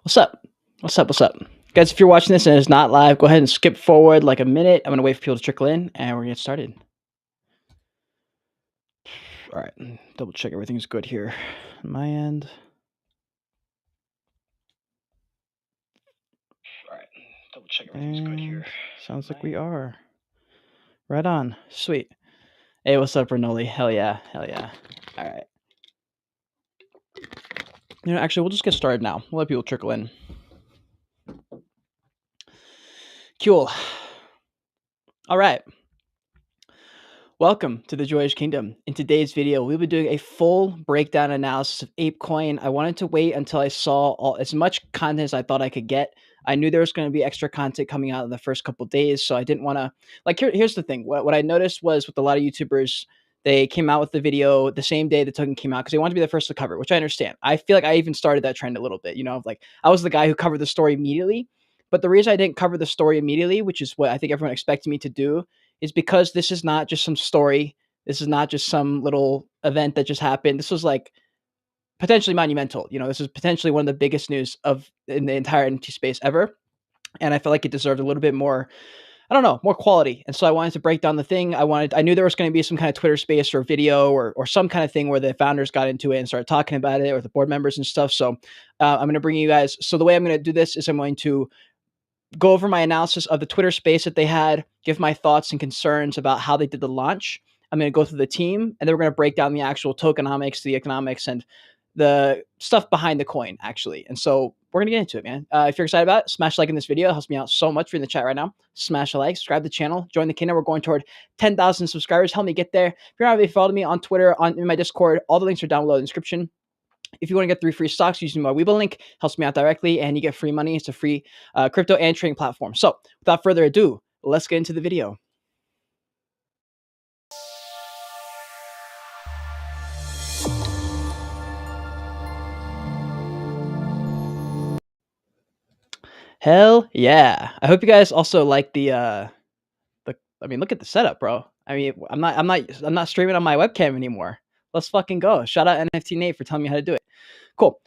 What's up? What's up? What's up? Guys, if you're watching this and it's not live, go ahead and skip forward like a minute. I'm going to wait for people to trickle in and we're going to get started. All right. Double check everything's good here on my end. All right. Double check everything's good here. Sounds like we are. Right on. Sweet. Hey, what's up, Renoli? Hell yeah. Hell yeah. All right. Actually, we'll just get started now. We'll let people trickle in. Cool. All right. Welcome to the Joyage Kingdom. In today's video, we'll be doing a full breakdown analysis of APECOIN. I wanted to wait until I saw as much content as I thought I could get. I knew there was going to be extra content coming out in the first couple of days, so I didn't want to... Here's the thing. What I noticed was with a lot of YouTubers, they came out with the video the same day the token came out because they wanted to be the first to cover it, which I understand. I feel like I even started that trend a little bit. I was the guy who covered the story immediately, but the reason I didn't cover the story immediately, which is what I think everyone expected me to do, is because this is not just some story. This is not just some little event that just happened. This was potentially monumental. This is potentially one of the biggest news in the entire NFT space ever. And I felt like it deserved a little bit more, more quality. And so I wanted to break down the thing. I knew there was going to be some kind of Twitter space or video or some kind of thing where the founders got into it and started talking about it, or the board members and stuff. So I'm going to bring you guys. So the way I'm going to do this is I'm going to go over my analysis of the Twitter space that they had, give my thoughts and concerns about how they did the launch. I'm going to go through the team, and then we're going to break down the actual tokenomics, the economics, and the stuff behind the coin, actually. And so we're going to get into it, man. If you're excited about it, smash a like in this video. It helps me out so much. If you're in the chat right now, smash a like, subscribe to the channel, join the kingdom. We're going toward 10,000 subscribers. Help me get there. If you're not already following me on Twitter, in my Discord, all the links are down below in the description. If you want to get 3 free stocks using my Webull link, helps me out directly, and you get free money. It's a free crypto and trading platform. So without further ado, let's get into the video. Hell yeah. I hope you guys also like look at the setup, bro. I'm not streaming on my webcam anymore. Let's fucking go. Shout out NFT Nate for telling me how to do it. Cool.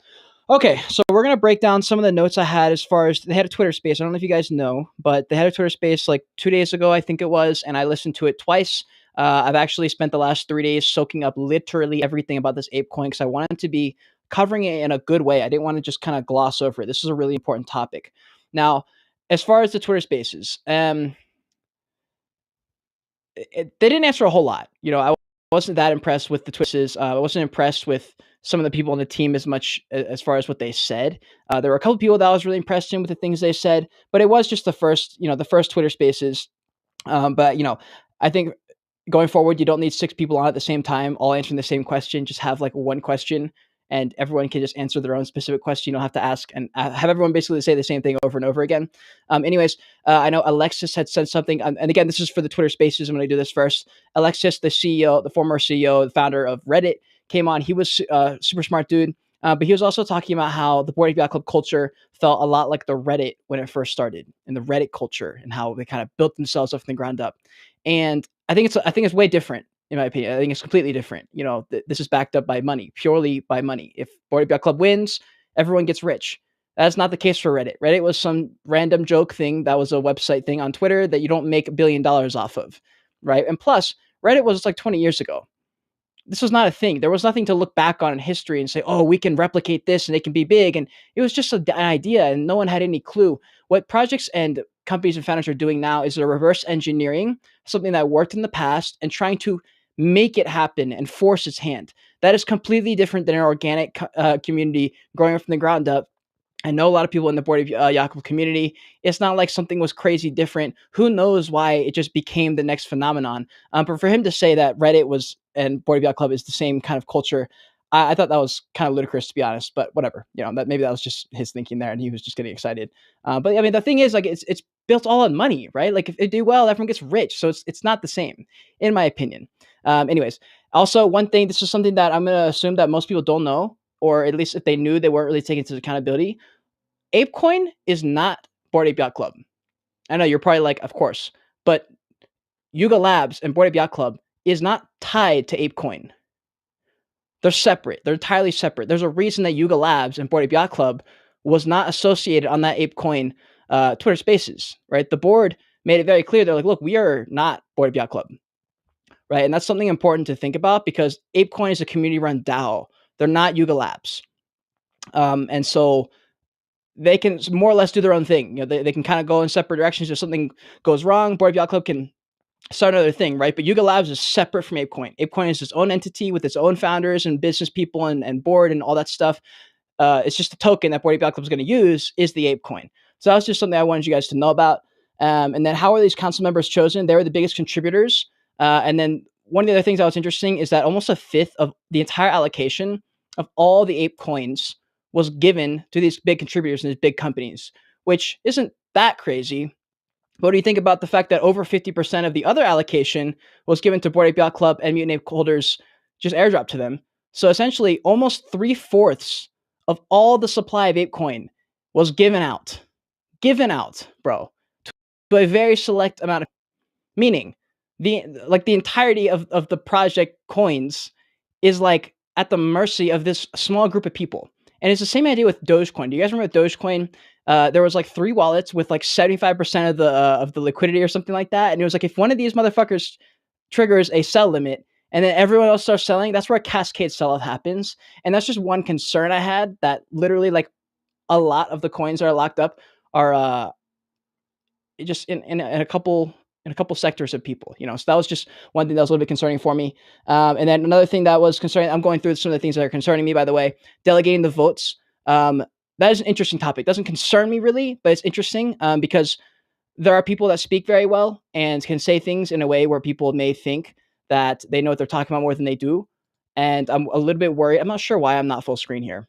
Okay, so we're going to break down some of the notes I had as far as they had a Twitter space. I don't know if you guys know, but they had a Twitter space like 2 days ago, I think it was, and I listened to it twice. I've actually spent the last 3 days soaking up literally everything about this ApeCoin because I wanted to be covering it in a good way. I didn't want to just kind of gloss over it. This is a really important topic. Now, as far as the Twitter spaces, they didn't answer a whole lot. I wasn't that impressed with the twists. I wasn't impressed with some of the people on the team as much as far as what they said. There were a couple of people that I was really impressed in with the things they said, but it was just the first Twitter spaces. But I think going forward, you don't need 6 people on at the same time, all answering the same question. Just have one question, and everyone can just answer their own specific question. You don't have to ask and have everyone basically say the same thing over and over again. I know Alexis had said something, and again, this is for the Twitter spaces. I'm going to do this first. Alexis, the CEO, the former CEO, the founder of Reddit, came on. He was a super smart dude, but he was also talking about how the Bored Ape Yacht Club culture felt a lot like the Reddit when it first started, and the Reddit culture, and how they kind of built themselves up from the ground up. And I think it's way different. In my opinion, I think it's completely different. This is backed up by money, purely by money. If Bored Ape Yacht Club wins, everyone gets rich. That's not the case for Reddit. Reddit was some random joke thing that was a website thing on Twitter that you don't make $1 billion off of, right? And plus, Reddit was like 20 years ago. This was not a thing. There was nothing to look back on in history and say, oh, we can replicate this and it can be big. And it was just an idea, and no one had any clue. What projects and companies and founders are doing now is they're reverse engineering something that worked in the past and trying to make it happen and force its hand. That is completely different than an organic community growing from the ground up. I know a lot of people in the Bored Ape Yacht Club community. It's not like something was crazy different. Who knows why it just became the next phenomenon? But for him to say that Reddit and Bored Ape Yacht Club is the same kind of culture, I thought that was kind of ludicrous, to be honest. But whatever, maybe that was just his thinking there, and he was just getting excited. But the thing is, it's built all on money, right? Like if they do well, everyone gets rich. So it's not the same, in my opinion. Also, one thing, this is something that I'm going to assume that most people don't know, or at least if they knew, they weren't really taking into accountability. ApeCoin is not Bored Ape Yacht Club. I know you're probably like, of course, but Yuga Labs and Bored Ape Yacht Club is not tied to ApeCoin. They're separate. They're entirely separate. There's a reason that Yuga Labs and Bored Ape Yacht Club was not associated on that ApeCoin Twitter Spaces, right? The board made it very clear. They're like, look, we are not Bored Ape Yacht Club, right? And that's something important to think about because ApeCoin is a community-run DAO. They're not Yuga Labs. And so they can more or less do their own thing. You know, they can kind of go in separate directions. If something goes wrong, Bored Ape Yacht Club can start another thing, right? But Yuga Labs is separate from ApeCoin. ApeCoin is its own entity with its own founders and business people and board and all that stuff. It's just a token that Bored Ape Yacht Club is going to use is the ApeCoin. So that was just something I wanted you guys to know about. And then how are these council members chosen? They were the biggest contributors. And then one of the other things that was interesting is that almost a fifth of the entire allocation of all the ape coins was given to these big contributors and these big companies, which isn't that crazy. But what do you think about the fact that over 50% of the other allocation was given to Bored Ape Yacht Club and Mutant Ape holders, just airdrop to them? So essentially, almost 3/4 of all the supply of ApeCoin was given out, bro, to a very select amount of, meaning the entirety of the project coins is like at the mercy of this small group of people. And it's the same idea with Dogecoin. Do you guys remember Dogecoin? There was like 3 wallets with like 75% of the liquidity or something like that. And it was like, if one of these motherfuckers triggers a sell limit and then everyone else starts selling, that's where a cascade sell-off happens. And that's just one concern I had, that literally like a lot of the coins that are locked up are just in a couple sectors of people, you know. So that was just one thing that was a little bit concerning for me. And then another thing that was concerning, I'm going through some of the things that are concerning me, by the way. Delegating the votes. That is an interesting topic. It doesn't concern me really, but it's interesting because there are people that speak very well and can say things in a way where people may think that they know what they're talking about more than they do. And I'm a little bit worried. I'm not sure why I'm not full screen here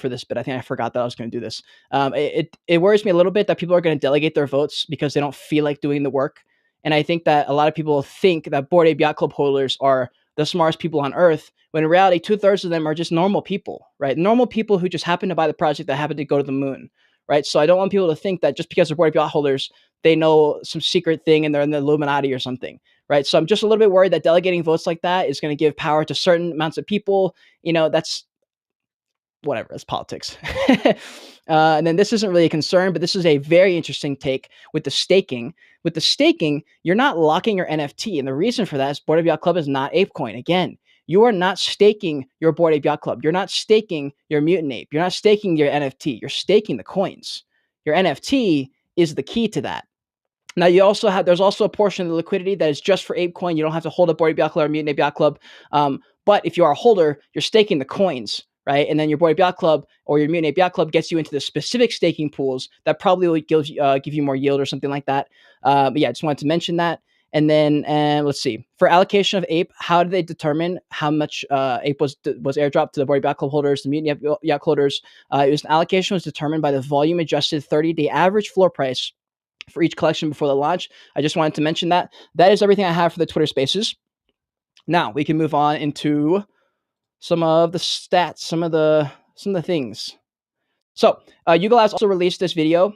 for this, but I think I forgot that I was going to do this. It worries me a little bit that people are going to delegate their votes because they don't feel like doing the work. And I think that a lot of people think that Bored Ape Yacht Club holders are the smartest people on earth, when in reality, 2/3 of them are just normal people, right? Normal people who just happen to buy the project that happen to go to the moon, right? So I don't want people to think that just because they're Bored Ape Yacht holders, they know some secret thing and they're in the Illuminati or something, right? So I'm just a little bit worried that delegating votes like that is going to give power to certain amounts of people. You know, that's whatever, it's politics. And then this isn't really a concern, but this is a very interesting take with the staking. With the staking, you're not locking your NFT. And the reason for that is Bored Ape Yacht Club is not ApeCoin. Again, you are not staking your Bored Ape Yacht Club. You're not staking your Mutant Ape. You're not staking your NFT. You're staking the coins. Your NFT is the key to that. Now, there's also a portion of the liquidity that is just for ApeCoin. You don't have to hold a Bored Ape Yacht Club or Mutant Ape Yacht Club. But if you are a holder, you're staking the coins, right? And then your Bored Ape Yacht Club or your Mutant Ape Yacht Club gets you into the specific staking pools that probably will give you more yield or something like that. But yeah, I just wanted to mention that. And then let's see, for allocation of ape, how do they determine how much ape was airdropped to the Bored Ape Yacht Club holders, the Mutant Ape Yacht holders? An allocation was determined by the volume adjusted 30-day average floor price for each collection before the launch. I just wanted to mention that. That is everything I have for the Twitter Spaces. Now we can move on into some of the stats, some of the things. So Yuga Labs also released this video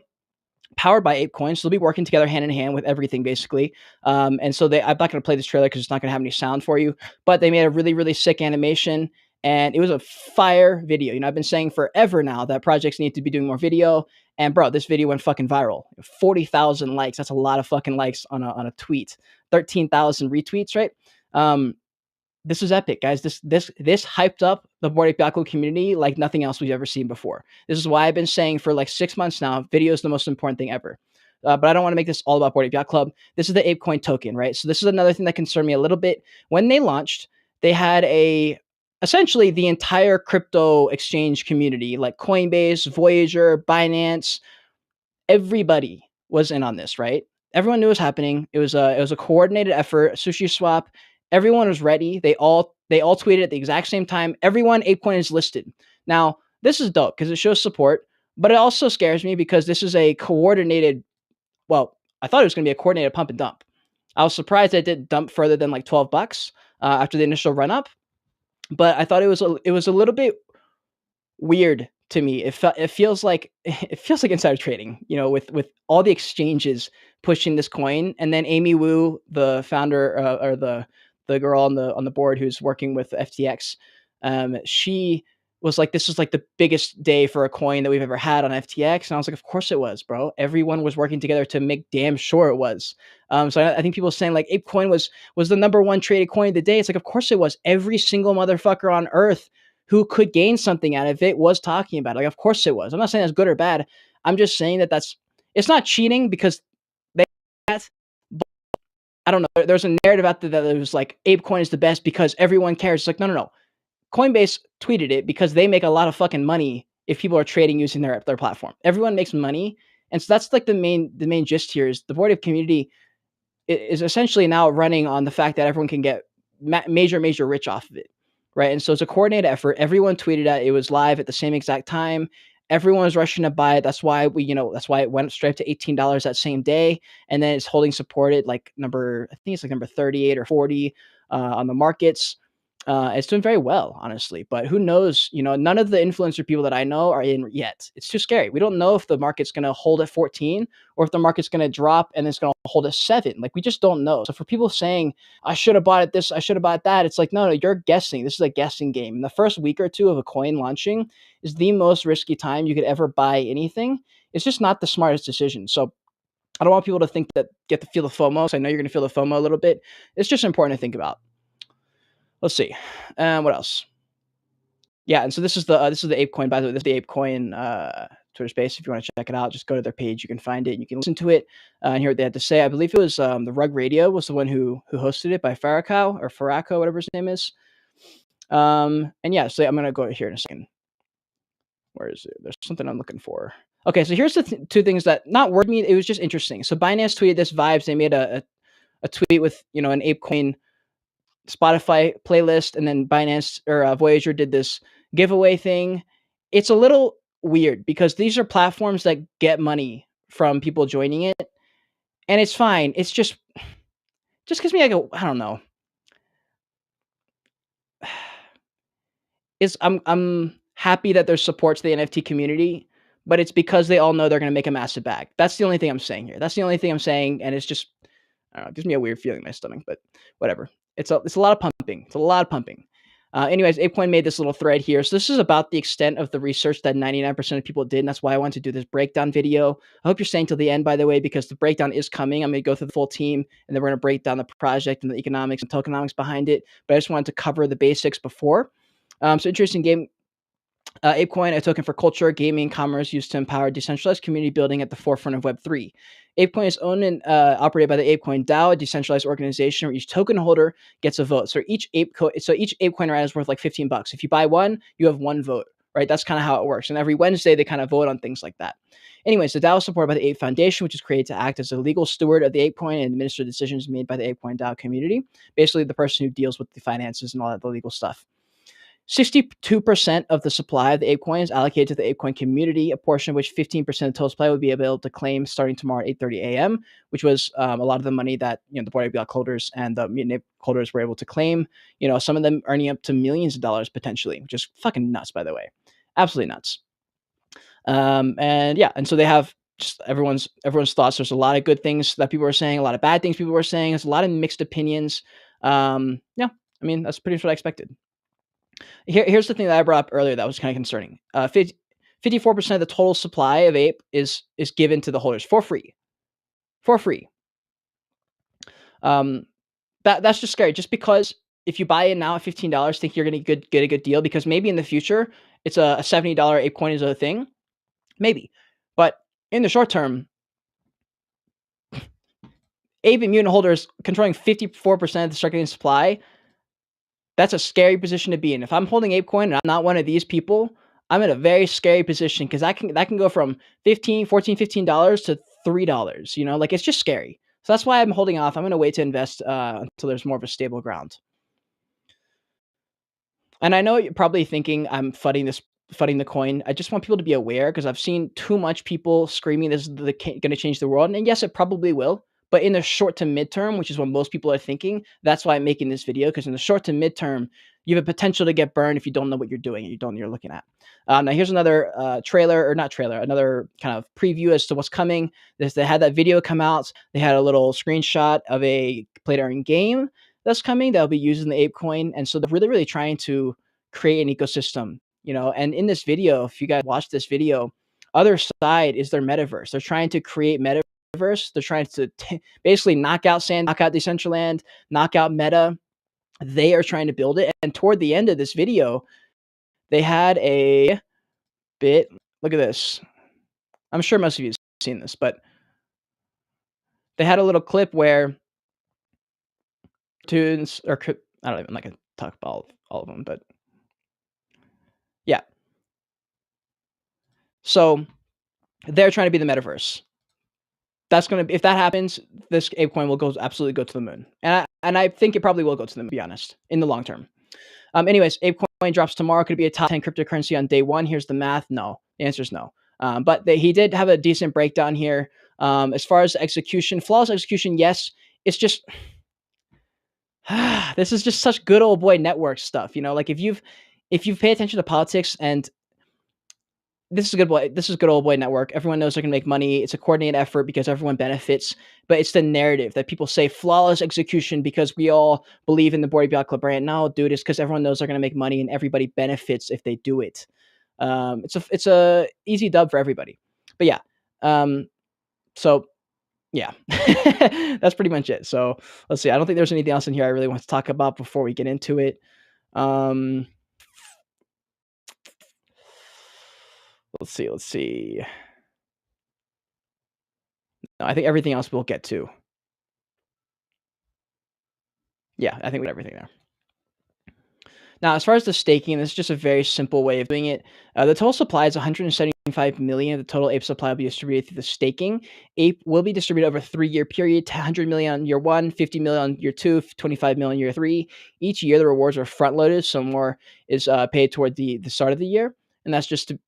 powered by ApeCoin. So they'll be working together hand in hand with everything, basically. And so I'm not going to play this trailer because it's not going to have any sound for you. But they made a really, really sick animation. And it was a fire video. You know, I've been saying forever now that projects need to be doing more video. And bro, this video went fucking viral. 40,000 likes. That's a lot of fucking likes on a tweet. 13,000 retweets, right? This is epic, guys. This hyped up the Bored Ape Yacht Club community like nothing else we've ever seen before. This is why I've been saying for like 6 months now, video is the most important thing ever. But I don't want to make this all about Bored Ape Yacht Club. This is the ApeCoin token, right? So this is another thing that concerned me a little bit. When they launched, they had essentially the entire crypto exchange community, like Coinbase, Voyager, Binance, everybody was in on this, right? Everyone knew it was happening. It was a coordinated effort. SushiSwap, everyone was ready. They all tweeted at the exact same time. Everyone, ApeCoin is listed. Now, this is dope because it shows support, but it also scares me because this is a coordinated, well, I thought it was going to be a coordinated pump and dump. I was surprised that it didn't dump further than like $12 after the initial run up, but I thought it was a little bit weird to me. It feels like insider trading, you know, with all the exchanges pushing this coin, and then Amy Wu, the founder or the girl on the board who's working with FTX, she was like, this is like the biggest day for a coin that we've ever had on FTX. And I was like, of course it was, bro. Everyone was working together to make damn sure it was. So I think people saying like ApeCoin was the number one traded coin of the day. It's like, of course it was. Every single motherfucker on earth who could gain something out of it was talking about it. Like, of course it was. I'm not saying that's good or bad. I'm just saying that it's not cheating because they, I don't know. There's a narrative out there that it was like ApeCoin is the best because everyone cares. It's like, no. Coinbase tweeted it because they make a lot of fucking money if people are trading using their platform. Everyone makes money. And so that's like the main gist here is the Bored Ape community is essentially now running on the fact that everyone can get major rich off of it, right? And so it's a coordinated effort. Everyone tweeted at it was live at the same exact time. Everyone was rushing to buy it. That's why that's why it went straight to $18 that same day, and then it's holding support at like I think it's like number 38 or 40 on the markets. It's doing very well, honestly. But who knows? None of the influencer people that I know are in yet. It's too scary. We don't know if the market's going to hold at 14 or if the market's going to drop and it's going to hold at 7. Like, we just don't know. So for people saying, I should have bought it this, I should have bought that, it's like, no, you're guessing. This is a guessing game. And the first week or two of a coin launching is the most risky time you could ever buy anything. It's just not the smartest decision. So I don't want people to think that get to feel the FOMO. So I know you're going to feel the FOMO a little bit. It's just important to think about. Let's see. What else? Yeah, and so this is the ApeCoin. By the way, this is the ApeCoin Twitter space. If you want to check it out, just go to their page. You can find it. You can listen to it and hear what they had to say. I believe it was the Rug Radio was the one who hosted it by Farako, whatever his name is. And yeah, so I'm gonna go here in a second. Where is it? There's something I'm looking for. Okay, so here's the two things that not worried me. It was just interesting. So Binance tweeted this vibes. They made a tweet with an ApeCoin Spotify playlist, and then Binance or Voyager did this giveaway thing. It's a little weird because these are platforms that get money from people joining it, and it's fine. It's just gives me like I don't know. I'm happy that there's support to the NFT community, but it's because they all know they're going to make a massive bag. That's the only thing I'm saying here. That's the only thing I'm saying, and it's just I don't know, it gives me a weird feeling in my stomach, but whatever. It's a lot of pumping. It's a lot of pumping. Anyways, ApeCoin made this little thread here. So this is about the extent of the research that 99% of people did, and that's why I wanted to do this breakdown video. I hope you're staying till the end, by the way, because the breakdown is coming. I'm going to go through the full team, and then we're going to break down the project and the economics and tokenomics behind it. But I just wanted to cover the basics before. So interesting game. ApeCoin, a token for culture, gaming, commerce used to empower decentralized community building at the forefront of Web3. ApeCoin is owned and operated by the ApeCoin DAO, a decentralized organization where each token holder gets a vote. So each ApeCoin right is worth like $15. If you buy one, you have one vote, right? That's kind of how it works. And every Wednesday, they kind of vote on things like that. Anyways, the DAO is supported by the Ape Foundation, which is created to act as a legal steward of the ApeCoin and administer decisions made by the ApeCoin DAO community. Basically, the person who deals with the finances and all that, the legal stuff. 62% of the supply of the ApeCoin is allocated to the ApeCoin community, a portion of which 15% of total supply would be able to claim starting tomorrow at 8:30 a.m., which was a lot of the money that the Bored Ape block holders and the Mutant Ape holders were able to claim. Some of them earning up to millions of dollars potentially, which is fucking nuts, by the way. Absolutely nuts. And so they have just everyone's thoughts. There's a lot of good things that people are saying, a lot of bad things people were saying. There's a lot of mixed opinions. That's pretty much what I expected. Here's the thing that I brought up earlier that was kind of concerning. 54% of the total supply of ape is given to the holders for free. That's just scary. Just because if you buy in now at $15, think you're going to get a good deal, because maybe in the future it's a $70 ape coin is a thing, maybe. But in the short term, ape and mutant holders controlling 54% of the circulating supply. That's a scary position to be in. If I'm holding ApeCoin and I'm not one of these people, I'm in a very scary position, because that can go from $15 to $3. Like, it's just scary. So that's why I'm holding off. I'm going to wait to invest until there's more of a stable ground. And I know you're probably thinking I'm fudding the coin. I just want people to be aware, because I've seen too much people screaming this is going to change the world. And yes, it probably will. But in the short to midterm, which is what most people are thinking, that's why I'm making this video, because in the short to midterm, you have a potential to get burned if you don't know what you're doing and you don't know what you're looking at. Now, here's another another kind of preview as to what's coming. They had that video come out. They had a little screenshot of a play-to-earn game that's coming that'll be using the ApeCoin. And so they're really, really trying to create an ecosystem And in this video, if you guys watch this video, other side is their metaverse. They're trying to create metaverse. They're trying to basically knock out Sand, knock out Decentraland, knock out Meta. They are trying to build it. And toward the end of this video, they had a bit. Look at this. I'm sure most of you have seen this, but they had a little clip where tunes or I don't even like to talk about all of them, but yeah. So they're trying to be the metaverse. That's gonna be, if that happens, this ApeCoin will absolutely go to the moon, and I think it probably will go to the moon. To be honest, in the long term. Anyways, ApeCoin drops tomorrow. Could it be a top 10 cryptocurrency on day one? Here's the math. No, the answer is no. But he did have a decent breakdown here. As far as execution, flawless execution, yes. It's just this is just such good old boy network stuff. Like if you've paid attention to politics, and this is good old boy network. Everyone knows they're gonna make money. It's a coordinated effort because everyone benefits. But it's the narrative that people say flawless execution because we all believe in the Bored Ape Yacht Club brand. No, dude, it's because everyone knows they're gonna make money and everybody benefits if they do it. It's a easy dub for everybody. But yeah, so yeah, that's pretty much it. So let's see. I don't think there's anything else in here I really want to talk about before we get into it. Let's see. No, I think everything else we'll get to. Yeah, I think we got everything there. Now, as far as the staking, this is just a very simple way of doing it. The total supply is 175 million. The total ape supply will be distributed through the staking. Ape will be distributed over a 3-year period, 100 million on year 1, 50 million on year 2, 25 million on year 3. Each year, the rewards are front-loaded, so more is paid toward the start of the year. And that's just to,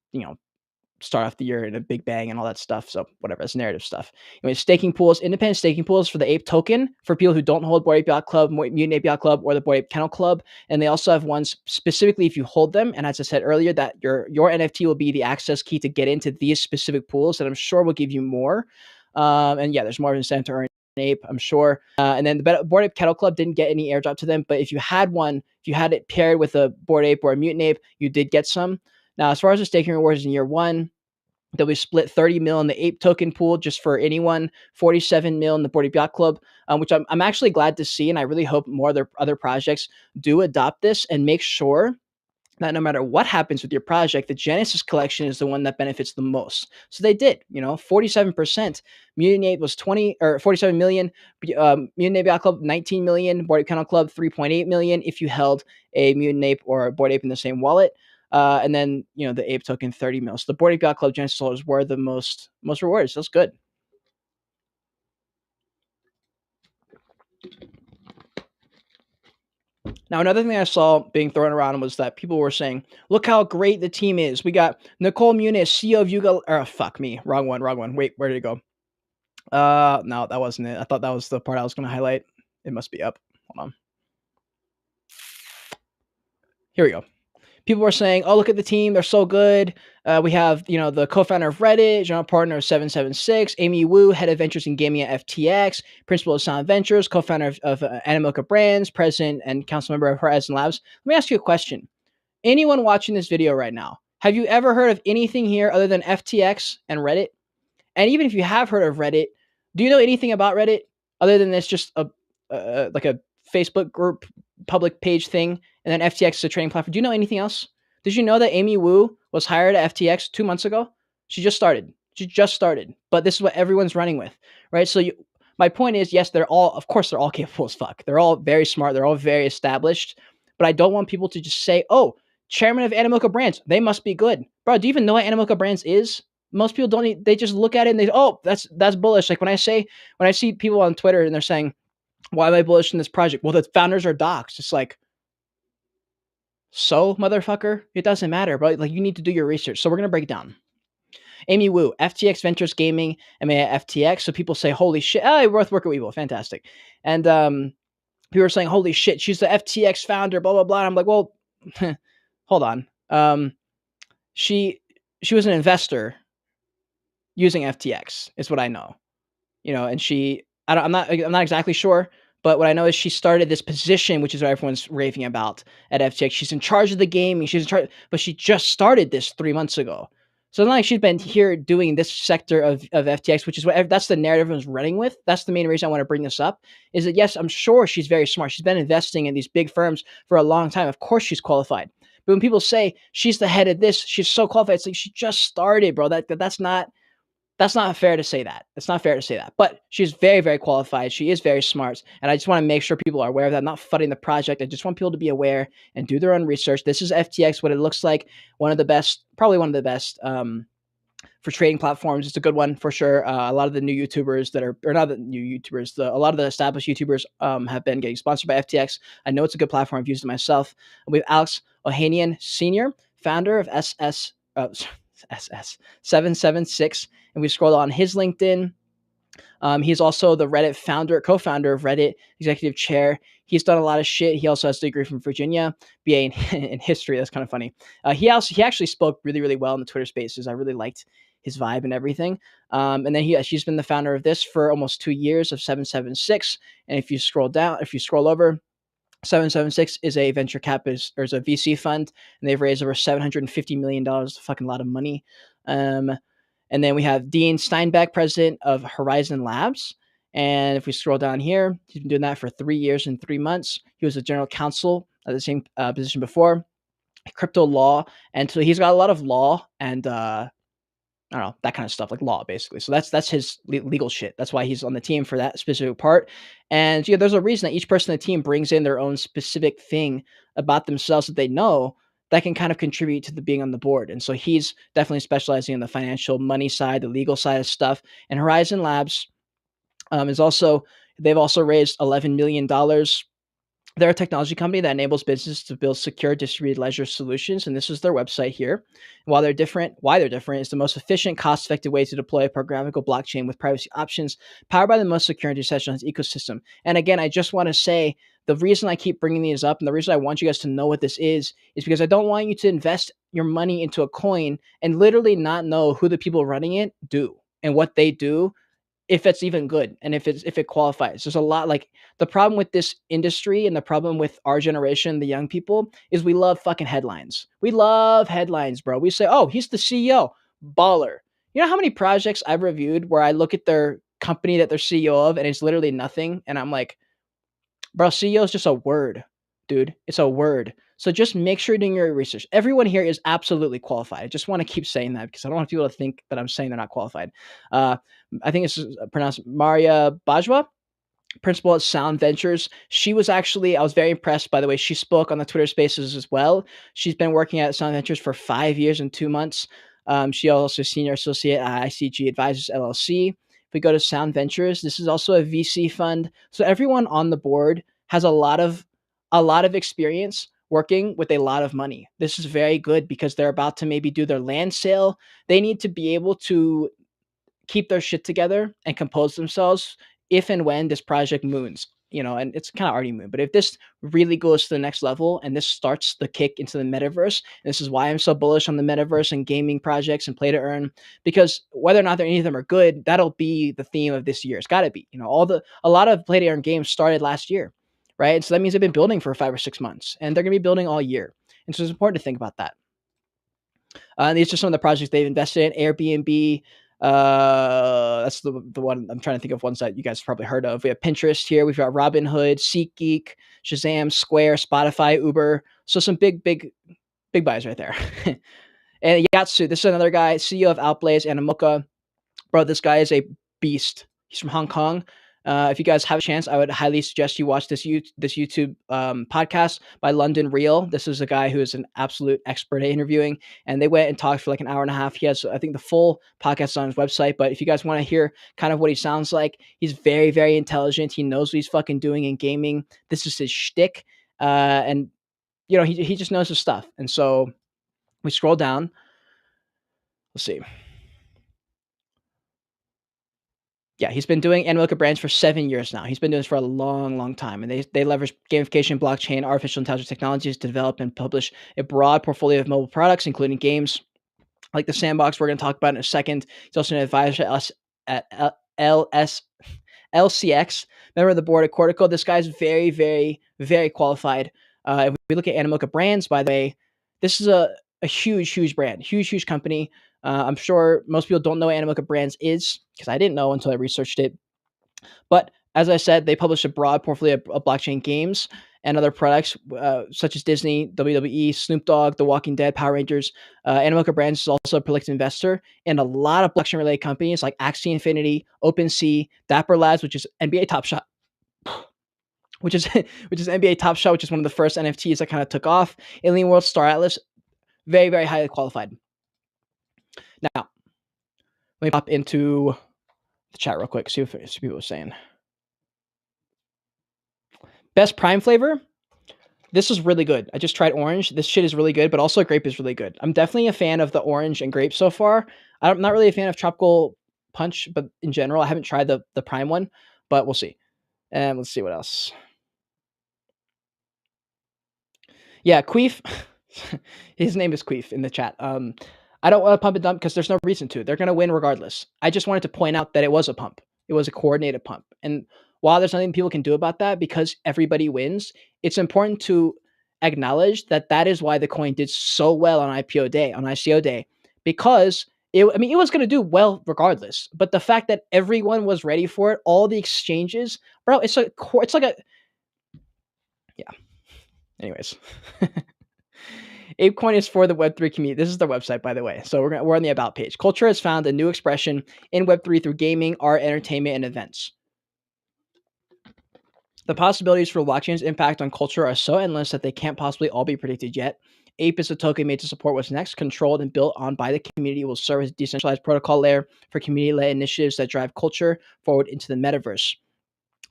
start off the year in a big bang and all that stuff. So whatever, it's narrative stuff. Anyway, staking pools, independent staking pools for the Ape token for people who don't hold Bored Ape Yacht Club, Mutant Ape Yacht Club, or the Bored Ape Kennel Club. And they also have ones specifically if you hold them. And as I said earlier, that your NFT will be the access key to get into these specific pools that I'm sure will give you more. And yeah, there's more incentive to earn ape, I'm sure. And then the Bored Ape Kennel Club didn't get any airdrop to them, but if you had one, if you had it paired with a Bored Ape or a Mutant Ape, you did get some. Now, as far as the staking rewards in year 1, they'll be split 30 mil in the Ape token pool just for anyone, 47 mil in the Bored Ape Yacht Club, which I'm actually glad to see, and I really hope more other projects do adopt this and make sure that no matter what happens with your project, the Genesis collection is the one that benefits the most. So they did, 47%. Mutant Ape was 47 million. Mutant Ape Yacht Club, 19 million. Bored Ape Kennel Club, 3.8 million if you held a Mutant Ape or a Bored Ape in the same wallet. And then, the Ape token, 30 mil. So the Bored Ape Yacht Club Genesis holders were the most rewards. That's good. Now, another thing I saw being thrown around was that people were saying, look how great the team is. We got Nicole Muniz, CEO of Yuga. Fuck me. Wrong one. Wait, where did it go? No, that wasn't it. I thought that was the part I was going to highlight. It must be up. Hold on. Here we go. People were saying, oh, look at the team. They're so good. We have, the co-founder of Reddit, general partner of 776, Amy Wu, head of ventures and gaming at FTX, principal of Sound Ventures, co-founder of Animoca Brands, president and council member of Horizon Labs. Let me ask you a question. Anyone watching this video right now, have you ever heard of anything here other than FTX and Reddit? And even if you have heard of Reddit, do you know anything about Reddit other than this just like a Facebook group public page thing, and then FTX is a trading platform? Do you know anything else? Did you know that Amy Wu was hired at FTX 2 months ago? She just started, but this is what everyone's running with, right? So my point is, yes, of course, they're all capable as fuck. They're all very smart. They're all very established, but I don't want people to just say, oh, chairman of Animoca Brands, they must be good. Bro, do you even know what Animoca Brands is? Most people don't. They just look at it and they, oh, that's bullish. Like when I see people on Twitter and they're saying, why am I bullish in this project? Well, the founders are docs. It's like, so motherfucker, it doesn't matter, bro. Like you need to do your research. So we're going to break it down. Amy Wu, FTX Ventures Gaming, MA at FTX. So people say, holy shit, I both work at Webull. Fantastic. And people are saying, holy shit, she's the FTX founder, blah, blah, blah. And I'm like, well, hold on. She was an investor using FTX is what I know, and I'm not exactly sure, But what I know is she started this position, which is what everyone's raving about at FTX. She's in charge of the game. She's in charge, but she just started this 3 months ago. So it's not like she's been here doing this sector of FTX, which is what that's the narrative everyone's running with. That's the main reason I want to bring this up. Is that yes, I'm sure she's very smart. She's been investing in these big firms for a long time. Of course, she's qualified. But when people say she's the head of this, she's so qualified, it's like she just started, bro. That's not fair to say that. It's not fair to say that. But she's very, very qualified. She is very smart. And I just want to make sure people are aware of that. I'm not fudding the project. I just want people to be aware and do their own research. This is FTX, what it looks like. One of the best, probably one of the best for trading platforms. It's a good one for sure. A lot of the new YouTubers that are, or not the new YouTubers, a lot of the established YouTubers have been getting sponsored by FTX. I know it's a good platform. I've used it myself. We have Alex Ohanian Sr., founder of SS776. And we scroll on his LinkedIn. He's also the Reddit co-founder of Reddit, executive chair. He's done a lot of shit. He also has a degree from Virginia, BA in history. That's kind of funny. He actually spoke really, really well in the Twitter Spaces. I really liked his vibe and everything. And then she's been the founder of this for almost 2 years of 776. And if you scroll over, 776 is a venture capitalist or is a VC fund, and they've raised over $750 million. A fucking lot of money. And then we have Dean Steinbeck, president of Horizon Labs. And if we scroll down here, he's been doing that for 3 years and 3 months. He was a general counsel at the same position before, crypto law. And so he's got a lot of law and I don't know, that kind of stuff, like law, basically. So that's his legal shit. That's why he's on the team for that specific part. And yeah, there's a reason that each person on the team brings in their own specific thing about themselves that they know that can kind of contribute to the being on the board. And so he's definitely specializing in the financial money side, the legal side of stuff. And Horizon Labs they've also raised $11 million. They're a technology company that enables businesses to build secure distributed ledger solutions, and this is their website here. Why they're different is the most efficient, cost-effective way to deploy a programmable blockchain with privacy options, powered by the most secure and decentralized ecosystem. And again, I just want to say the reason I keep bringing these up, and the reason I want you guys to know what this is because I don't want you to invest your money into a coin and literally not know who the people running it do and what they do, if it's even good and if it qualifies. There's a lot, like, the problem with this industry and the problem with our generation, the young people, is we love fucking headlines. We love headlines, bro. We say, oh, he's the CEO, baller. You know how many projects I've reviewed where I look at their company that they're CEO of and it's literally nothing, and I'm like, bro, CEO is just a word, dude. It's a word. So just make sure you're doing your research. Everyone here is absolutely qualified. I just want to keep saying that because I don't want people to think that I'm saying they're not qualified. I think it's pronounced Maria Bajwa, principal at Sound Ventures. She was actually, I was very impressed by the way she spoke on the Twitter Spaces as well. She's been working at Sound Ventures for 5 years and 2 months. She also senior associate at ICG Advisors LLC. If we go to Sound Ventures, this is also a VC fund. So everyone on the board has a lot of experience working with a lot of money. This is very good because they're about to maybe do their land sale. They need to be able to keep their shit together and compose themselves if and when this project moons, and it's kind of already mooned. But if this really goes to the next level and this starts the kick into the metaverse, and this is why I'm so bullish on the metaverse and gaming projects and play to earn, because whether or not any of them are good, that'll be the theme of this year. It's got to be, a lot of play to earn games started last year, right? And so that means they've been building for 5 or 6 months and they're going to be building all year. And so it's important to think about that. These are some of the projects they've invested in. Airbnb, that's the one I'm trying to think of, ones that you guys have probably heard of. We have Pinterest here. We've got Robinhood, SeatGeek, Shazam, Square, Spotify, Uber. So some big buys right there. And Yatsu, this is another guy, CEO of Outblaze, Animoca. Bro, this guy is a beast. He's from Hong Kong. If you guys have a chance, I would highly suggest you watch this YouTube podcast by London Real. This is a guy who is an absolute expert at interviewing, and they went and talked for like an hour and a half. He has, I think, the full podcast on his website, but if you guys want to hear kind of what he sounds like, he's very, very intelligent. He knows what he's fucking doing in gaming. This is his shtick, and he just knows his stuff. And so we scroll down. Let's see. Yeah, he's been doing Animoca brands for 7 years now. He's been doing this for a long, long time. And they leverage gamification, blockchain, artificial intelligence technologies to develop and publish a broad portfolio of mobile products, including games like the Sandbox we're going to talk about in a second. He's also an advisor at LCX, member of the board at Cortico. This guy's very, very, very qualified. If we look at Animoca Brands, by the way, this is a huge, huge brand, huge, huge company. I'm sure most people don't know what Animoca Brands is because I didn't know until I researched it. But as I said, they publish a broad portfolio of blockchain games and other products such as Disney, WWE, Snoop Dogg, The Walking Dead, Power Rangers. Animoca Brands is also a prolific investor in a lot of blockchain-related companies like Axie Infinity, OpenSea, Dapper Labs, which is NBA Top Shot, which is NBA Top Shot, which is one of the first NFTs that kind of took off. Alien World, Star Atlas, very, very highly qualified. Now, let me pop into the chat real quick, see what people are saying. Best prime flavor. This is really good. I just tried orange. This shit is really good, but also grape is really good. I'm definitely a fan of the orange and grape so far. I'm not really a fan of tropical punch, but in general, I haven't tried the prime one, but we'll see. And let's see what else. Yeah, Queef. His name is Queef in the chat. I don't want to pump and dump because there's no reason to. They're going to win regardless. I just wanted to point out that it was a pump. It was a coordinated pump. And while there's nothing people can do about that because everybody wins, it's important to acknowledge that that is why the coin did so well on ICO day, because it was going to do well regardless. But the fact that everyone was ready for it, all the exchanges, bro, it's like a, yeah. Anyways. APECOIN is for the Web3 community. This is their website, by the way. So we're on the About page. Culture has found a new expression in Web3 through gaming, art, entertainment, and events. The possibilities for blockchain's impact on culture are so endless that they can't possibly all be predicted yet. Ape is a token made to support what's next, controlled and built on by the community. It will serve as a decentralized protocol layer for community-led initiatives that drive culture forward into the metaverse.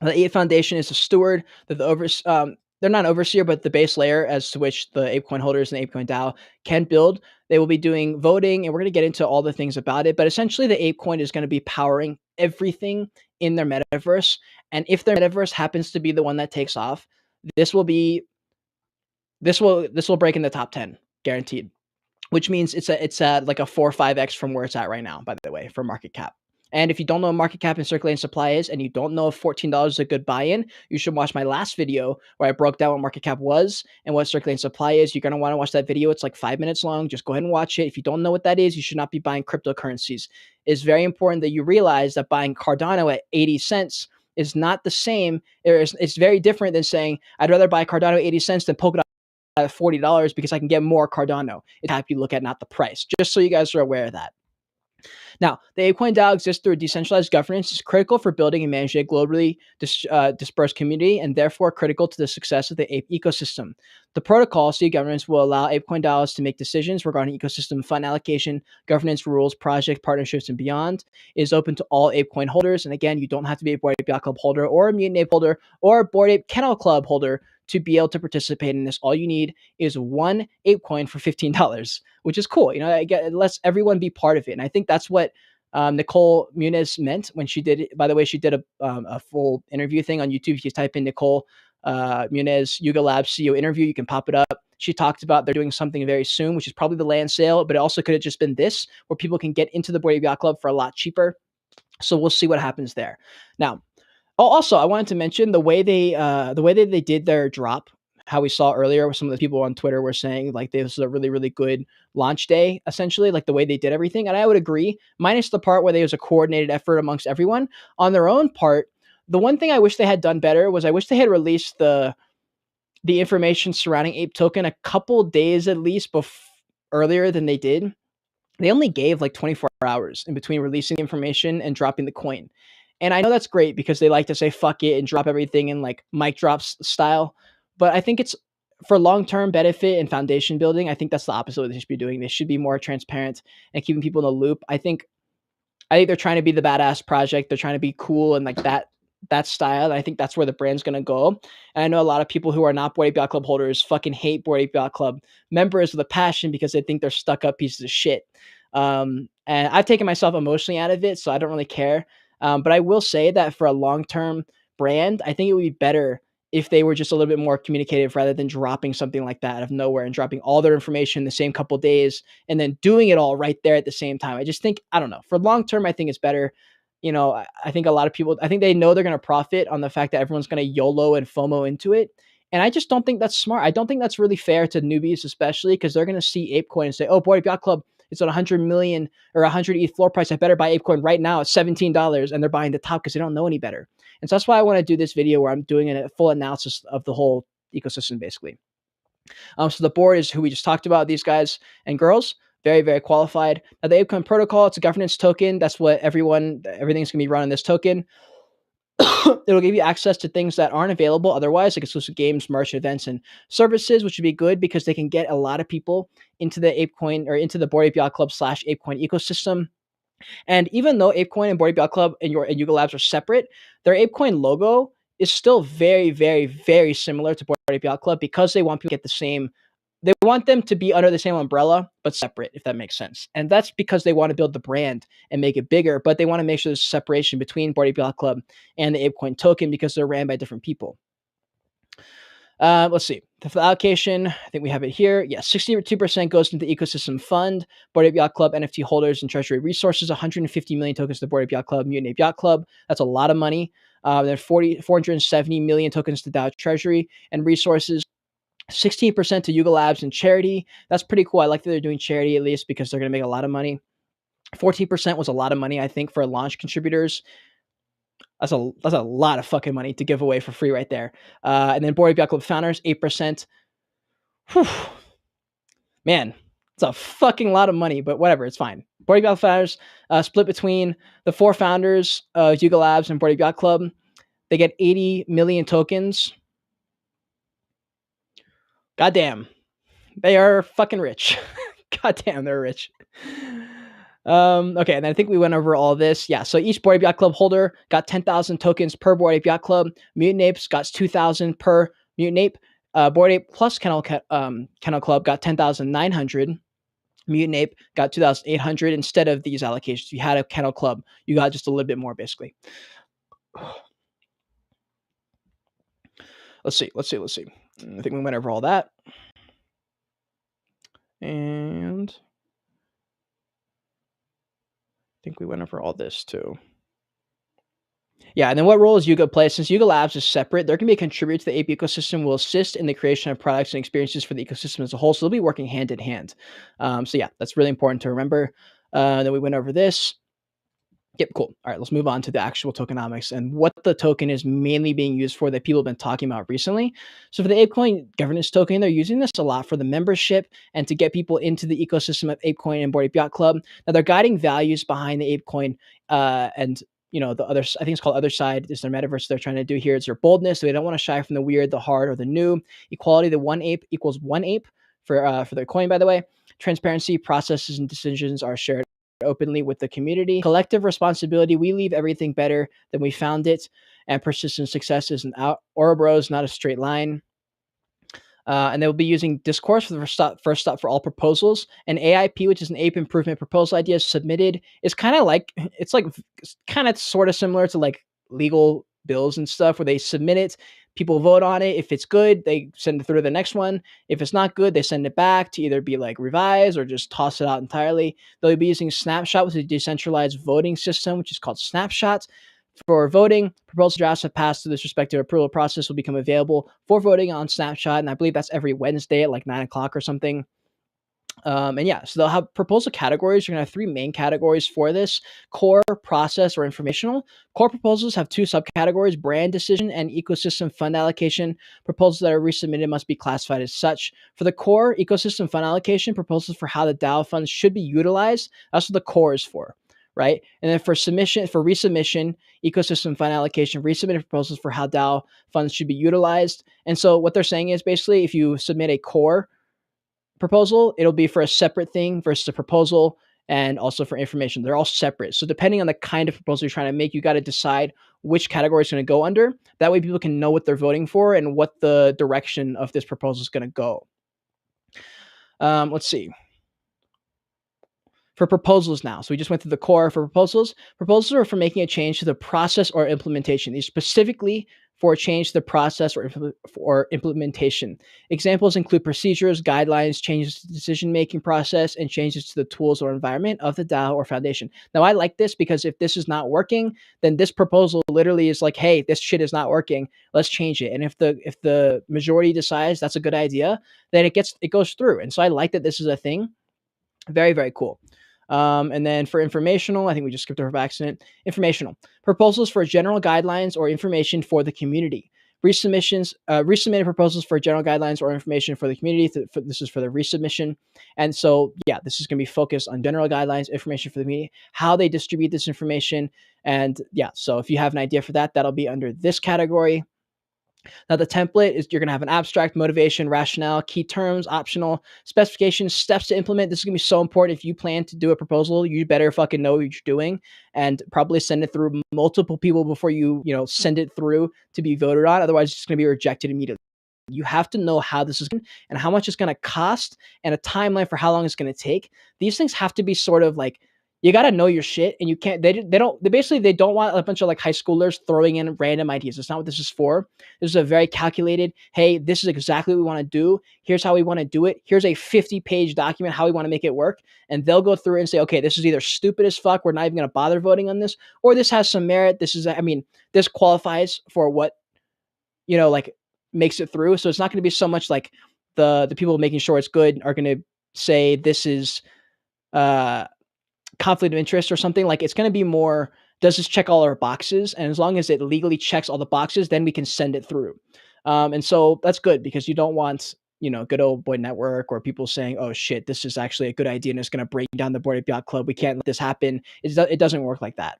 The Ape Foundation is a steward. They're not an overseer, but the base layer as to which the APECOIN holders and the APECOIN DAO can build. They will be doing voting, and we're going to get into all the things about it. But essentially, the APECOIN is going to be powering everything in their metaverse. And if their metaverse happens to be the one that takes off, this will break in the top 10, guaranteed. Which means it's at like a 4 or 5x from where it's at right now, by the way, for market cap. And if you don't know what market cap and circulating supply is, and you don't know if $14 is a good buy-in, you should watch my last video where I broke down what market cap was and what circulating supply is. You're going to want to watch that video. It's like 5 minutes long. Just go ahead and watch it. If you don't know what that is, you should not be buying cryptocurrencies. It's very important that you realize that buying Cardano at 80 cents is not the same. It's very different than saying, I'd rather buy Cardano at 80 cents than Polkadot at $40 because I can get more Cardano. It's how you look at, not the price. Just so you guys are aware of that. Now, the APECOIN DAO exists through a decentralized governance. It's critical for building and managing a globally dispersed community and therefore critical to the success of the ape ecosystem. The protocol, governance, will allow APECOIN DAOs to make decisions regarding ecosystem fund allocation, governance rules, project partnerships, and beyond. It is open to all APECOIN holders. And again, you don't have to be a Bored Ape Yacht Club holder or a Mutant Ape holder or a Bored Ape Kennel Club holder to be able to participate in this. All you need is one APECOIN for $15, which is cool. It lets everyone be part of it. And I think that's what Nicole Muniz meant when she did it. By the way, she did a full interview thing on YouTube. If you type in Nicole Muniz Yuga Labs CEO interview, you can pop it up. She talked about they're doing something very soon, which is probably the land sale, but it also could have just been this, where people can get into the Bored Ape Yacht Club for a lot cheaper. So we'll see what happens there. Now, also, I wanted to mention the way they did their drop. How we saw earlier, with some of the people on Twitter were saying like this was a really, really good launch day, essentially, like the way they did everything. And I would agree, minus the part where there was a coordinated effort amongst everyone. On their own part, the one thing I wish they had done better was I wish they had released the information surrounding Ape Token a couple days at least earlier than they did. They only gave like 24 hours in between releasing the information and dropping the coin. And I know that's great because they like to say fuck it and drop everything in like mic drops style. But I think it's for long-term benefit and foundation building. I think that's the opposite of what they should be doing. They should be more transparent and keeping people in the loop. I think they're trying to be the badass project. They're trying to be cool and like that style. And I think that's where the brand's going to go. And I know a lot of people who are not Bored Ape Yacht Club holders fucking hate Bored Ape Yacht Club members with a passion because they think they're stuck up pieces of shit. And I've taken myself emotionally out of it, so I don't really care. But I will say that for a long-term brand, I think it would be better if they were just a little bit more communicative rather than dropping something like that out of nowhere and dropping all their information in the same couple days and then doing it all right there at the same time. I just think, I don't know, for long term, I think it's better. I think a lot of people, I think they know they're going to profit on the fact that everyone's going to YOLO and FOMO into it. And I just don't think that's smart. I don't think that's really fair to newbies, especially because they're going to see ApeCoin and say, oh, Bored Ape Yacht Club, it's at 100 million or 100 ETH floor price. I better buy ApeCoin right now at $17. And they're buying the top because they don't know any better. And so that's why I want to do this video where I'm doing a full analysis of the whole ecosystem, basically. So the board is who we just talked about, these guys and girls. Very, very qualified. Now, the ApeCoin protocol, it's a governance token. That's what everything's going to be run on this token. It'll give you access to things that aren't available otherwise, like exclusive games, merch, events, and services, which would be good because they can get a lot of people into the ApeCoin or into the Bored Ape Yacht Club / ApeCoin ecosystem. And even though ApeCoin and Bored Ape Yacht Club and Yuga Labs are separate, their ApeCoin logo is still very, very, very similar to Bored Ape Yacht Club because they want people to get the same. They want them to be under the same umbrella, but separate, if that makes sense. And that's because they want to build the brand and make it bigger, but they want to make sure there's separation between Bored Ape Yacht Club and the ApeCoin token because they're ran by different people. Let's see. For the allocation, I think we have it here. Yeah, 62% goes into the ecosystem fund, Bored Ape Yacht Club, NFT holders, and treasury resources. 150 million tokens to the Bored Ape Yacht Club, Mutant Ape Yacht Club. That's a lot of money. Then 470 million tokens to DAO treasury and resources. 16% to Yuga Labs and charity. That's pretty cool. I like that they're doing charity at least because they're going to make a lot of money. 14% was a lot of money, I think, for launch contributors. That's a lot of fucking money to give away for free right there. And then Bored Ape Yacht Club founders, 8%. Whew. Man, it's a fucking lot of money, but whatever, it's fine. Bored Ape Yacht founders split between the 4 founders of Yuga Labs and Bored Ape Yacht Club. They get 80 million tokens. Goddamn, they are fucking rich. Goddamn, they're rich. Okay, and I think we went over all this. Yeah, so each Bored Ape Yacht Club holder got 10,000 tokens per Bored Ape Yacht Club. Mutant Apes got 2,000 per Mutant Ape. Bored Ape plus Kennel Club got 10,900. Mutant Ape got 2,800 instead of these allocations. If you had a Kennel Club, you got just a little bit more, basically. Let's see. I think we went over all that. And I think we went over all this too. Yeah, and then what role is Yuga play? Since Yuga Labs is separate, they're going to be a contributor to the Ape ecosystem, will assist in the creation of products and experiences for the ecosystem as a whole. So they'll be working hand in hand. So yeah, that's really important to remember. Then we went over this. Yep, cool. All right, let's move on to the actual tokenomics and what the token is mainly being used for that people have been talking about recently. So for the ApeCoin governance token, they're using this a lot for the membership and to get people into the ecosystem of ApeCoin and Bored Ape Yacht Club. Now they're guiding values behind the ApeCoin and the other, I think it's called Other Side, is their metaverse they're trying to do here. It's their boldness. So they don't want to shy from the weird, the hard, or the new. Equality, the one ape equals one ape for their coin, by the way. Transparency, processes, and decisions are shared openly with the community. Collective responsibility, we leave everything better than we found it. And persistent success is an Ouroboros, not a straight line. And they'll be using Discourse for the first stop for all proposals. And AIP, which is an ape improvement proposal idea submitted, is kind of like, it's kind of sort of similar to like legal bills and stuff where they submit it, people vote on it. If it's good, they send it through to the next one. If it's not good, they send it back to either be like revised or just toss it out entirely. They'll be using Snapshot, which is a decentralized voting system, which is called Snapshot. For voting, proposal drafts have passed through this respective approval process will become available for voting on Snapshot. And I believe that's every Wednesday at like 9 o'clock or something. And yeah, so they'll have proposal categories. You're going to have 3 main categories for this: core, process, or informational. Core proposals have 2 subcategories: brand decision and ecosystem fund allocation. Proposals that are resubmitted must be classified as such. For the core ecosystem fund allocation, proposals for how the DAO funds should be utilized. That's what the core is for, right? And then for resubmission, ecosystem fund allocation, resubmitted proposals for how DAO funds should be utilized. And so what they're saying is basically if you submit a core proposal, it'll be for a separate thing versus a proposal, and also for information. They're all separate. So depending on the kind of proposal you're trying to make, you got to decide which category is going to go under. That way people can know what they're voting for and what the direction of this proposal is going to go. Let's see. For proposals now. So we just went through the core. For proposals are for making a change to the process or implementation. These specifically for a change to the process or implementation. Examples include procedures, guidelines, changes to the decision-making process, and changes to the tools or environment of the DAO or foundation. Now, I like this because if this is not working, then this proposal literally is like, hey, this shit is not working. Let's change it. And if the majority decides that's a good idea, then it goes through. And so I like that this is a thing. Very, very cool. And then for informational, I think we just skipped over by accident. Informational proposals for general guidelines or information for the community. Resubmitted proposals for general guidelines or information for the community. This is for the resubmission. And so, yeah, this is going to be focused on general guidelines, information for the community, how they distribute this information. And yeah, so if you have an idea for that, that'll be under this category. Now, the template is you're going to have an abstract, motivation, rationale, key terms, optional, specifications, steps to implement. This is going to be so important. If you plan to do a proposal, you better fucking know what you're doing and probably send it through multiple people before you send it through to be voted on. Otherwise, it's going to be rejected immediately. You have to know how this is going and how much it's going to cost and a timeline for how long it's going to take. These things have to be sort of like, you got to know your shit, and you can't, they don't want a bunch of like high schoolers throwing in random ideas. That's not what this is for. This is a very calculated, hey, this is exactly what we want to do. Here's how we want to do it. Here's a 50-page document, how we want to make it work. And they'll go through and say, okay, this is either stupid as fuck, we're not even going to bother voting on this, or this has some merit. This qualifies for what, like makes it through. So it's not going to be so much like the people making sure it's good are going to say this is, conflict of interest or something. Like it's going to be more, does this check all our boxes? And as long as it legally checks all the boxes, then we can send it through. And so that's good because you don't want, good old boy network or people saying, oh shit, this is actually a good idea and it's going to break down the Bored Ape Yacht Club. We can't let this happen. It doesn't work like that.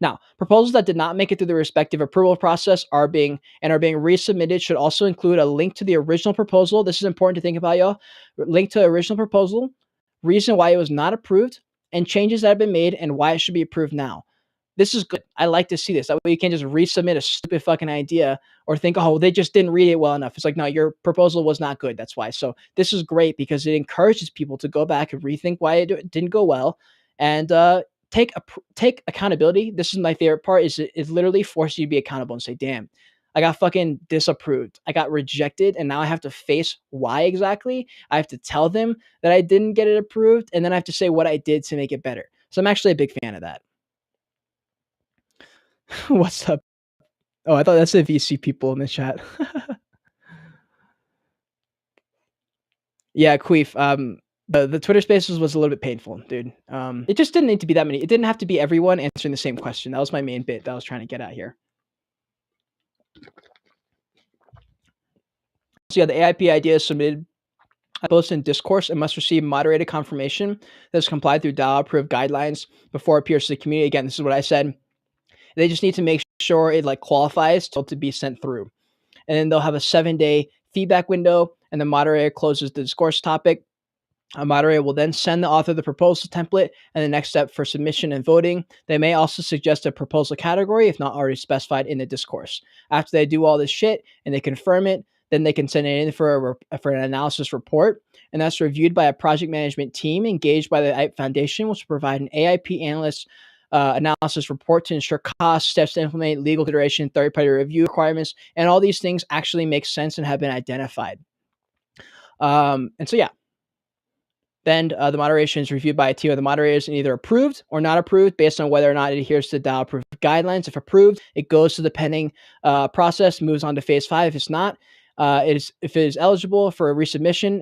Now, proposals that did not make it through the respective approval process are being resubmitted should also include a link to the original proposal. This is important to think about, y'all. Link to the original proposal, reason why it was not approved, and changes that have been made and why it should be approved now. This is good. I like to see this. That way you can't just resubmit a stupid fucking idea or think, oh, they just didn't read it well enough. It's like, no, your proposal was not good. That's why. So this is great because it encourages people to go back and rethink why it didn't go well and take accountability. This is my favorite part is it literally forces you to be accountable and say, damn, I got fucking disapproved. I got rejected. And now I have to face why exactly. I have to tell them that I didn't get it approved. And then I have to say what I did to make it better. So I'm actually a big fan of that. What's up? Oh, I thought that's the VC people in the chat. Yeah, Queef. The Twitter Spaces was a little bit painful, dude. It just didn't need to be that many. It didn't have to be everyone answering the same question. That was my main bit that I was trying to get at here. So yeah, the AIP idea is submitted, posted in discourse, and must receive moderated confirmation that is complied through DAO approved guidelines before it appears to the community. Again, this is what I said. They just need to make sure it like qualifies to be sent through. And then they'll have a 7-day feedback window, and the moderator closes the discourse topic. A moderator will then send the author the proposal template and the next step for submission and voting. They may also suggest a proposal category if not already specified in the discourse. After they do all this shit and they confirm it, then they can send it in for an analysis report, and that's reviewed by a project management team engaged by the AIP Foundation, which will provide an AIP analyst analysis report to ensure costs, steps to implement, legal consideration, third-party review requirements, and all these things actually make sense and have been identified. And so, yeah. Then the moderation is reviewed by a team of the moderators and either approved or not approved based on whether or not it adheres to the DAO approved guidelines. If approved, it goes to the pending process, moves on to phase 5. If it's not, if it is eligible for a resubmission,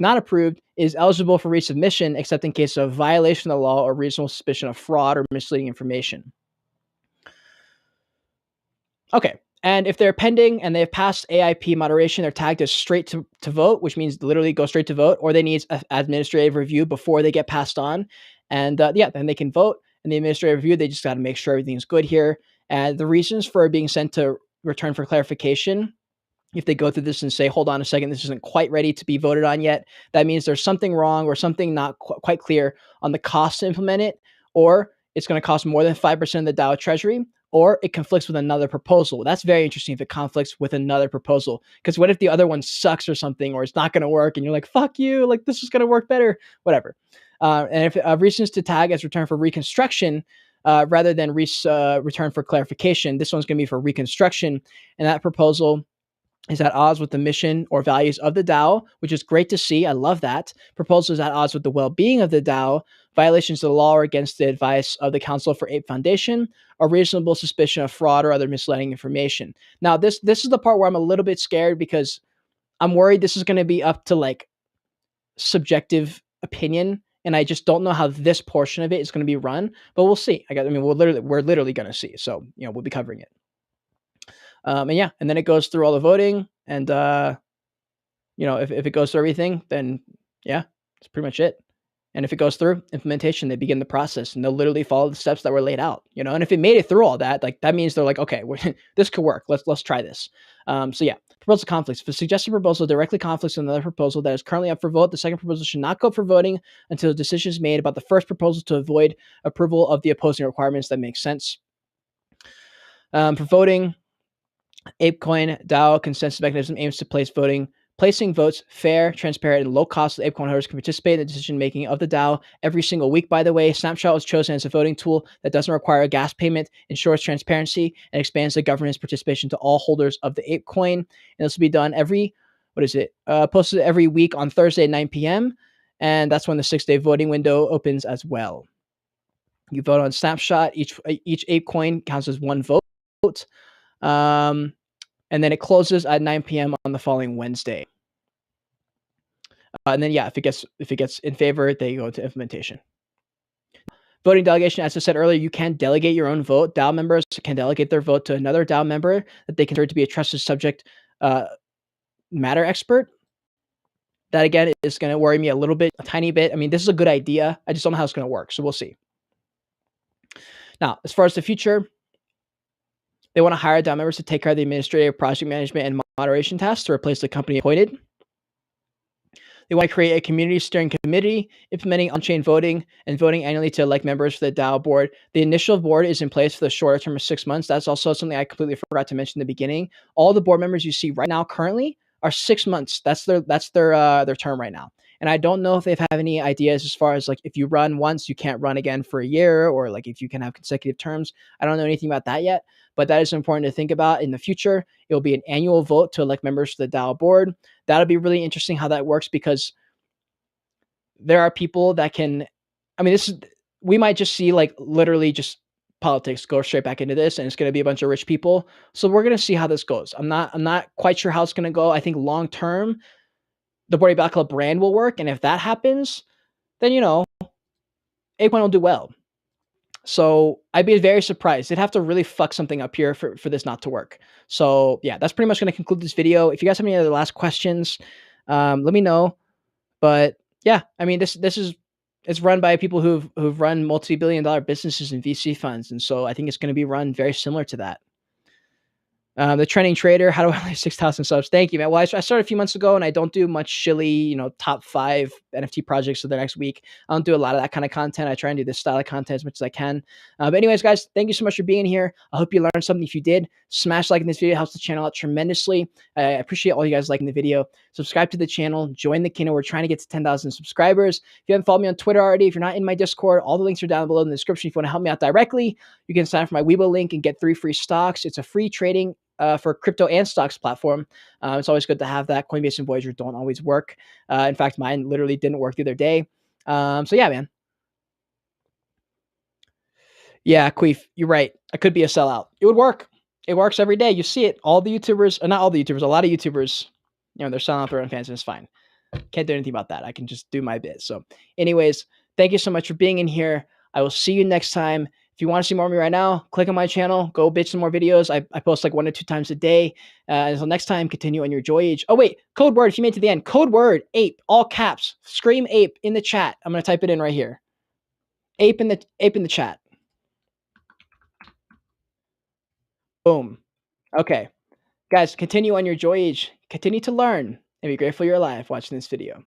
not approved, is eligible for resubmission except in case of violation of the law or reasonable suspicion of fraud or misleading information. Okay. And if they're pending and they've passed AIP moderation, they're tagged as straight to vote, which means literally go straight to vote, or they need administrative review before they get passed on. And then they can vote. And the administrative review, they just got to make sure everything's good here. And the reasons for being sent to return for clarification, if they go through this and say, hold on a second, this isn't quite ready to be voted on yet, that means there's something wrong or something not quite clear on the cost to implement it, or it's going to cost more than 5% of the DAO treasury, or it conflicts with another proposal. That's very interesting if it conflicts with another proposal. Because what if the other one sucks or something, or it's not going to work, and you're like, fuck you, like this is going to work better, whatever. And if reasons to tag as return for reconstruction, rather than return for clarification. This one's going to be for reconstruction, and that proposal is at odds with the mission or values of the DAO, which is great to see. I love that. Proposal is at odds with the well-being of the DAO, violations of the law or against the advice of the Council for Ape Foundation, or reasonable suspicion of fraud or other misleading information. Now, this is the part where I'm a little bit scared because I'm worried this is going to be up to like subjective opinion, and I just don't know how this portion of it is going to be run. But we'll see. We're literally going to see. So we'll be covering it. And then it goes through all the voting, and if it goes through everything, then yeah, that's pretty much it. And if it goes through implementation, they begin the process, and they'll literally follow the steps that were laid out. And if it made it through all that, like that means they're like, okay, this could work. Let's try this. Proposal conflicts. If a suggested proposal directly conflicts with another proposal that is currently up for vote, the second proposal should not go up for voting until a decision is made about the first proposal to avoid approval of the opposing requirements. That makes sense. For voting, APECOIN DAO consensus mechanism aims to placing votes fair, transparent, and low cost so APECOIN holders can participate in the decision making of the DAO every single week. By the way, Snapshot was chosen as a voting tool that doesn't require a gas payment, ensures transparency, and expands the governance participation to all holders of the APECOIN. And this will be done posted every week on Thursday at 9 p.m. And that's when the 6-day voting window opens as well. You vote on Snapshot. Each APECOIN counts as one vote. And then it closes at 9 p.m. on the following Wednesday. And then, if it gets in favor, they go to implementation. Voting delegation, as I said earlier, you can delegate your own vote. DAO members can delegate their vote to another DAO member that they consider to be a trusted subject matter expert. That, again, is going to worry me a tiny bit. I mean, this is a good idea. I just don't know how it's going to work, so we'll see. Now, as far as the future, they want to hire DAO members to take care of the administrative, project management, and moderation tasks to replace the company appointed. They want to create a community steering committee, implementing on-chain voting and voting annually to elect members for the DAO board. The initial board is in place for the shorter term of 6 months. That's also something I completely forgot to mention in the beginning. All the board members you see right now currently are 6 months. That's their term right now. And I don't know if they have any ideas as far as like if you run once, you can't run again for a year, or like if you can have consecutive terms. I don't know anything about that yet, but that is important to think about in the future. It will be an annual vote to elect members to the DAO board. That'll be really interesting how that works, because there are people that can, we might just see like literally just politics go straight back into this, and it's going to be a bunch of rich people. So we're going to see how this goes. I'm not quite sure how it's going to go. I think long term, the Bored Ape Yacht Club brand will work. And if that happens, then, APECOIN will do well. So I'd be very surprised. They'd have to really fuck something up here for this not to work. So yeah, that's pretty much going to conclude this video. If you guys have any other last questions, let me know. But yeah, it's run by people who've run multi-billion-dollar businesses and VC funds. And so I think it's going to be run very similar to that. The Trending Trader, how do I lose 6,000 subs? Thank you, man. Well, I started a few months ago, and I don't do much shilly, top 5 NFT projects for the next week. I don't do a lot of that kind of content. I try and do this style of content as much as I can. But anyways, guys, thank you so much for being here. I hope you learned something. If you did, smash like in this video. It helps the channel out tremendously. I appreciate all you guys liking the video. Subscribe to the channel. Join the kingdom. We're trying to get to 10,000 subscribers. If you haven't followed me on Twitter already, if you're not in my Discord, all the links are down below in the description. If you want to help me out directly, you can sign up for my Weibo link and get 3 free stocks. It's a free trading for crypto and stocks platform. It's always good to have that. Coinbase and Voyager don't always work. In fact, mine literally didn't work the other day. So yeah, man. Yeah, Queef, you're right. I could be a sellout. It would work. It works every day. You see it. All the YouTubers, not all the YouTubers, a lot of YouTubers, they're selling out their own fans, and it's fine. Can't do anything about that. I can just do my bit. So anyways, thank you so much for being in here. I will see you next time. If you want to see more of me right now, click on my channel, go bitch some more videos. I post like 1 to 2 times a day. Until next time, continue on your Joyage. Oh wait, code word, if you made it to the end, code word, ape, all caps, scream ape in the chat. I'm going to type it in right here. Ape in the chat. Boom. Okay. Guys, continue on your Joyage. Continue to learn and be grateful you're alive watching this video.